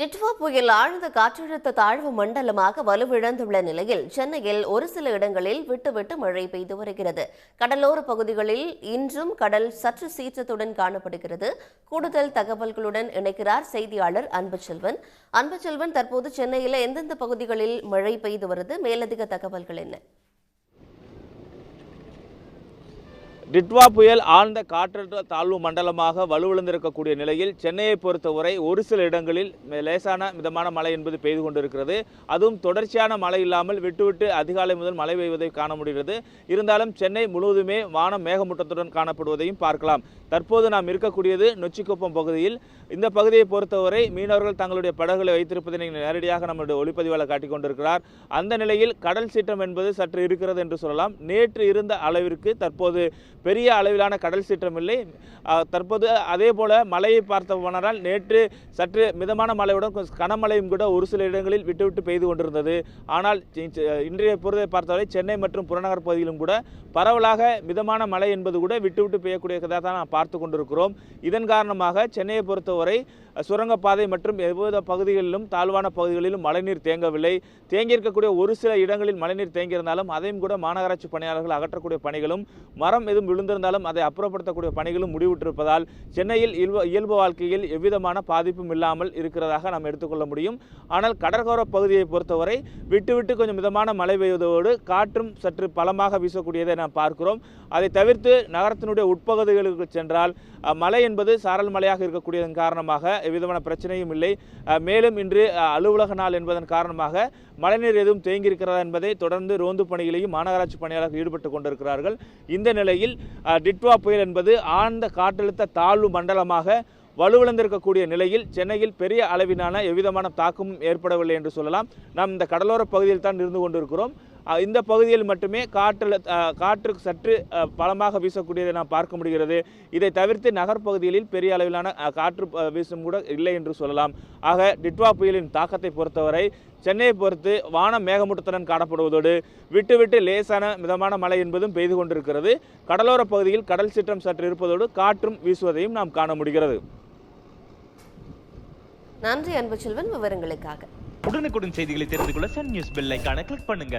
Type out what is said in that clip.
டிட்வா புயல் ஆழ்ந்த காற்றழுத்த தாழ்வு மண்டலமாக வலுவிழந்துள்ள நிலையில் சென்னையில் ஒரு சில இடங்களில் விட்டு மழை பெய்து வருகிறது. கடலோர பகுதிகளில் இன்றும் கடல் சற்று சீற்றத்துடன் காணப்படுகிறது. கூடுதல் தகவல்களுடன் இணைக்கிறார் செய்தியாளர் அன்புச்செல்வன். அன்புச்செல்வன், தற்போது சென்னையில் எந்தெந்த பகுதிகளில் மழை பெய்து வருது? மேலதிக தகவல்கள் என்ன? டிட்வா புயல் ஆழ்ந்த காற்றழுத்த தாழ்வு மண்டலமாக வலுவிழந்திருக்கக்கூடிய நிலையில் சென்னையை பொறுத்தவரை ஒரு சில இடங்களில் லேசான மிதமான மழை என்பது பெய்து கொண்டிருக்கிறது. அதுவும் தொடர்ச்சியான மழை இல்லாமல் விட்டுவிட்டு அதிகாலை முதல் மழை பெய்வதை காண முடிகிறது. இருந்தாலும் சென்னை முழுவதுமே வானம் மேகமூட்டத்துடன் காணப்படுவதையும் பார்க்கலாம். தற்போது நாம் இருக்கக்கூடியது நொச்சிக்குப்பம் பகுதியில். இந்த பகுதியை பொறுத்தவரை மீனவர்கள் தங்களுடைய படகுகளை வைத்திருப்பதை நேரடியாக நம்முடைய ஒளிப்பதிவாளர் காட்டிக் கொண்டிருக்கிறார். அந்த நிலையில் கடல் சீற்றம் என்பது சற்று இருக்கிறது என்று சொல்லலாம். நேற்று இருந்த அளவிற்கு தற்போது பெரிய அளவிலான கடல் சீற்றம் இல்லை. தற்போது அதே போல மழையை பார்த்தோமானால் நேற்று சற்று மிதமான மழையுடன் கனமழையும் கூட ஒரு சில இடங்களில் விட்டுவிட்டு பெய்து கொண்டிருந்தது. ஆனால் இன்றைய பொழுதை பார்த்தவரை சென்னை மற்றும் புறநகர் பகுதியிலும் கூட பரவலாக மிதமான மழை என்பது கூட விட்டுவிட்டு பெய்யக்கூடியதாக தான் நாம் பார்த்து கொண்டிருக்கிறோம். இதன் காரணமாக சென்னையை பொறுத்தவரை சுரங்கப்பாதை மற்றும் எவ்வித பகுதிகளிலும் தாழ்வான பகுதிகளிலும் மழைநீர் தேங்கவில்லை. தேங்கியிருக்கக்கூடிய ஒரு சில இடங்களில் மழைநீர் தேங்கியிருந்தாலும் அதையும் கூட மாநகராட்சி பணியாளர்கள் அகற்றக்கூடிய பணிகளும், மரம் எதுவும் விழுந்திருந்தாலும் அதை அப்புறப்படுத்தக்கூடிய பணிகளும் முடிவுற்றிருப்பதால் சென்னையில் இயல்பு வாழ்க்கையில் எவ்விதமான பாதிப்பும் இல்லாமல் இருக்கிறதாக நாம் எடுத்துக்கொள்ள முடியும். ஆனால் கடற்கரை பகுதியை பொறுத்தவரை விட்டு கொஞ்சம் மிதமான மழை பெய்வதோடு காற்றும் சற்று பலமாக வீசக்கூடியதை நாம் பார்க்கிறோம். அதை தவிர்த்து நகரத்தினுடைய உட்பகுதிகளுக்கு சென்றால் மழை என்பது சாரல் மழையாக இருக்கக்கூடியதன் காரணமாக எவ்விதமான பிரச்சனையும் இல்லை. மேலும் இன்று அலுவலக நாள் என்பதன் காரணமாக மழைநீர் எதுவும் தேங்கியிருக்கிறதா என்பதை தொடர்ந்து ரோந்து பணிகளையும் மாநகராட்சி பணியாளர்கள் ஈடுபட்டு கொண்டிருக்கிறார்கள். இந்த நிலையில் டிட்வா புயல் என்பது ஆழ்ந்த காற்றழுத்த தாழ்வு மண்டலமாக வலுவிழந்திருக்கக்கூடிய நிலையில் சென்னையில் பெரிய அளவிலான எவ்விதமான தாக்கமும் ஏற்படவில்லை என்று சொல்லலாம். நாம் இந்த கடலோர பகுதியில் தான் இருந்து கொண்டிருக்கிறோம். இந்த பகுதியில் மட்டுமே காற்று சற்று பலமாக வீசக்கூடியதை நாம் பார்க்க முடிகிறது. இதை தவிர்த்து நகர்ப்பகுதிகளில் பெரிய அளவிலான காற்று வீசும் கூட இல்லை என்று சொல்லலாம். ஆக டிட்வா புயலின் தாக்கத்தை பொறுத்தவரை சென்னையை பொறுத்து வானம் மேகமூட்டத்துடன் காணப்படுவதோடு விட்டு லேசான மிதமான மழை என்பதும் பெய்து கொண்டிருக்கிறது. கடலோர பகுதியில் கடல் சீற்றம் சற்று இருப்பதோடு காற்றும் வீசுவதையும் நாம் காண முடிகிறது. நன்றி அன்புச்செல்வன், விவரங்களுக்காக. உடனுக்குடன் செய்திகளை தெரிந்து கொள்ள சன் நியூஸ் பெல் ஐகானை கிளிக் பண்ணுங்க.